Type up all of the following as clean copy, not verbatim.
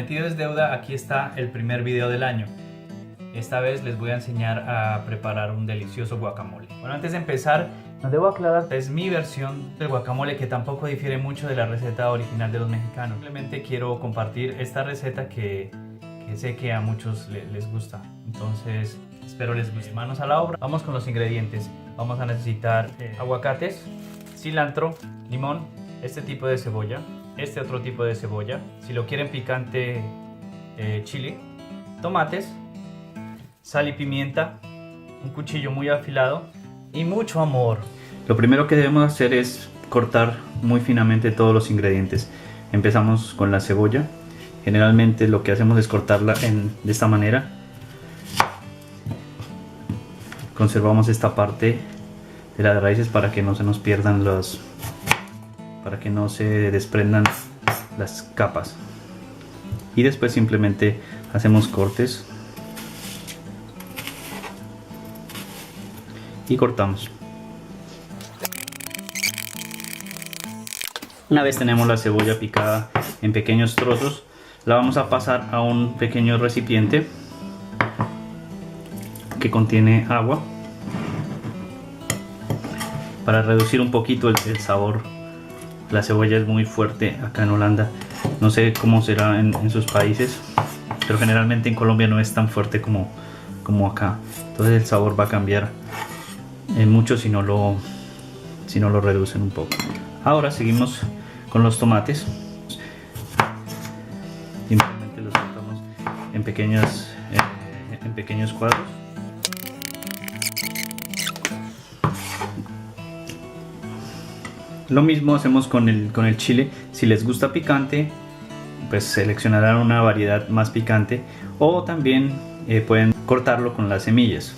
prometido es deuda, aquí está el primer video del año. Esta vez les voy a enseñar a preparar un delicioso guacamole. Bueno, antes de empezar, nos debo aclarar, es mi versión del guacamole que tampoco difiere mucho de la receta original de los mexicanos. Simplemente quiero compartir esta receta que sé que a muchos les gusta. Entonces, espero les guste. Manos a la obra. Vamos con los ingredientes. Vamos a necesitar aguacates, cilantro, limón, este tipo de cebolla, este otro tipo de cebolla. Si lo quieren picante, chile, tomates, sal y pimienta, un cuchillo muy afilado y mucho amor. Lo primero que debemos hacer es cortar muy finamente todos los ingredientes. Empezamos con la cebolla. Generalmente lo que hacemos es cortarla de esta manera. Conservamos esta parte de las raíces para que no se nos pierdan para que no se desprendan las capas. Y después simplemente hacemos cortes y cortamos. Una vez tenemos la cebolla picada en pequeños trozos, la vamos a pasar a un pequeño recipiente que contiene agua para reducir un poquito el sabor. La cebolla es muy fuerte acá en Holanda, no sé cómo será en sus países, pero generalmente en Colombia no es tan fuerte como acá. Entonces el sabor va a cambiar mucho si no lo reducen un poco. Ahora seguimos con los tomates. Simplemente los cortamos en pequeños cuadros. Lo mismo hacemos con el chile. Si les gusta picante, pues seleccionarán una variedad más picante, o también pueden cortarlo con las semillas.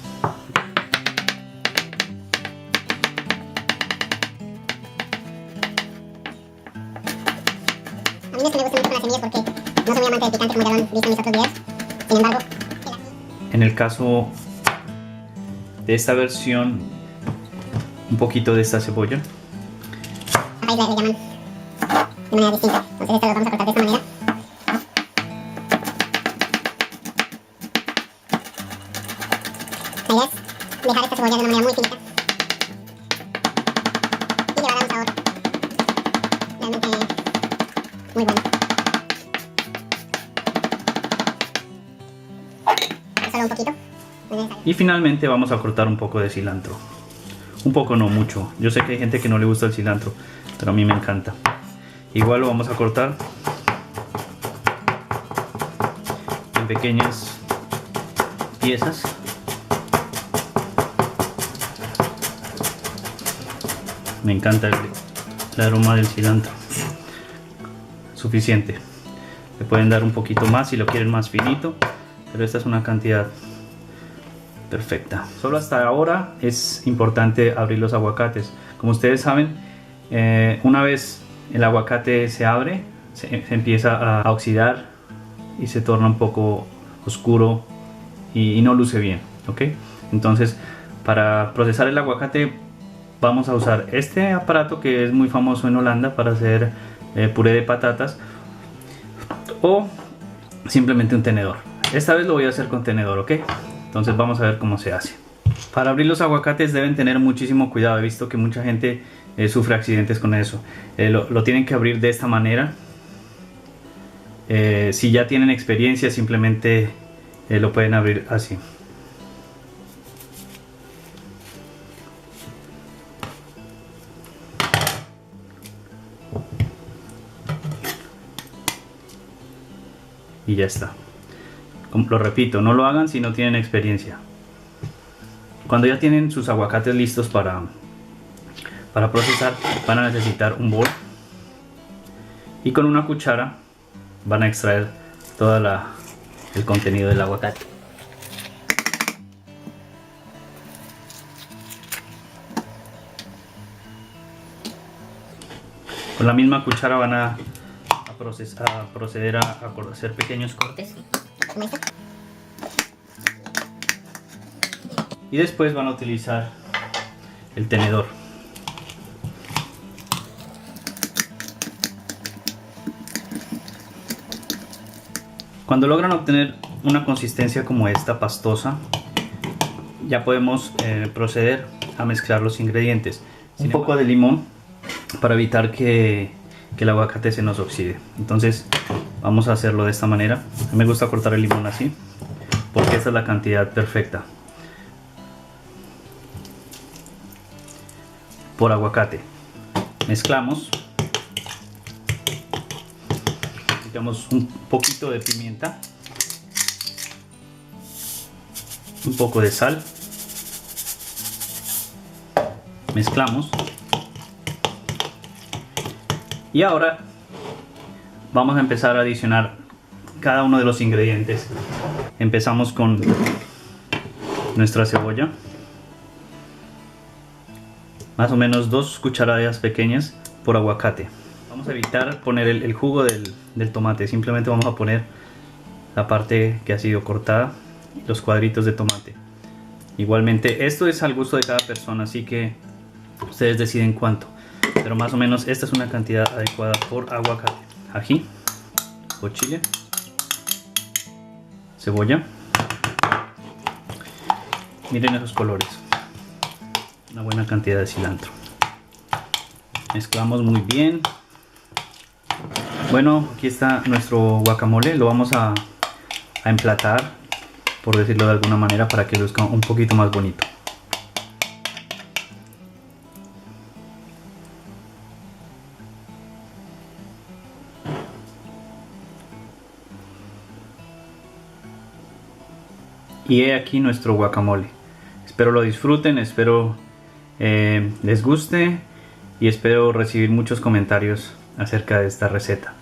A mí no es que me guste mucho con las semillas porque no soy muy amante de picante como ya lo han visto en mis otros videos. Sin embargo, en el caso de esta versión, un poquito de esta cebolla. a país le llaman de manera distinta. Entonces esto lo vamos a cortar de esta manera. La idea es dejar esta cebolla de una manera muy finita y le va a dar un sabor realmente muy bueno. Solo un poquito. Y finalmente vamos a cortar un poco de cilantro. Un poco, no mucho. Yo sé que hay gente que no le gusta el cilantro, pero a mí me encanta. Igual lo vamos a cortar en pequeñas piezas. Me encanta el aroma del cilantro. Suficiente. Le pueden dar un poquito más si lo quieren más finito, pero esta es una cantidad perfecta. Solo hasta ahora es importante abrir los aguacates. Como ustedes saben, una vez el aguacate se abre, se empieza a oxidar y se torna un poco oscuro y no luce bien, ¿ok? Entonces, para procesar el aguacate vamos a usar este aparato que es muy famoso en Holanda para hacer puré de patatas, o simplemente un tenedor. Esta vez lo voy a hacer con tenedor, ¿ok? Entonces vamos a ver cómo se hace. Para abrir los aguacates deben tener muchísimo cuidado. He visto que mucha gente sufre accidentes con eso. Lo tienen que abrir de esta manera. Si ya tienen experiencia, simplemente lo pueden abrir así. Y ya está. Lo repito, no lo hagan si no tienen experiencia. Cuando ya tienen sus aguacates listos para procesar, van a necesitar un bol y con una cuchara van a extraer todo el contenido del aguacate. Con la misma cuchara van a proceder a hacer pequeños cortes. Y después van a utilizar el tenedor. Cuando logran obtener una consistencia como esta, pastosa, ya podemos proceder a mezclar los ingredientes. Un poco de limón para evitar que el aguacate se nos oxide. Entonces vamos a hacerlo de esta manera. A mí me gusta cortar el limón así porque esta es la cantidad perfecta por aguacate. Mezclamos, digamos un poquito de pimienta, un poco de sal, mezclamos y ahora vamos a empezar a adicionar cada uno de los ingredientes. Empezamos con nuestra cebolla, más o menos 2 cucharadas pequeñas por aguacate. Vamos a evitar poner el jugo del tomate, simplemente vamos a poner la parte que ha sido cortada, los cuadritos de tomate. Igualmente esto es al gusto de cada persona, así que ustedes deciden cuánto, pero más o menos esta es una cantidad adecuada por aguacate. Ají o chile, cebolla, miren esos colores, una buena cantidad de cilantro. Mezclamos muy bien. Bueno, aquí está nuestro guacamole, lo vamos a emplatar, por decirlo de alguna manera, para que luzca un poquito más bonito. Y he aquí nuestro guacamole. Espero lo disfruten, espero les guste y espero recibir muchos comentarios acerca de esta receta.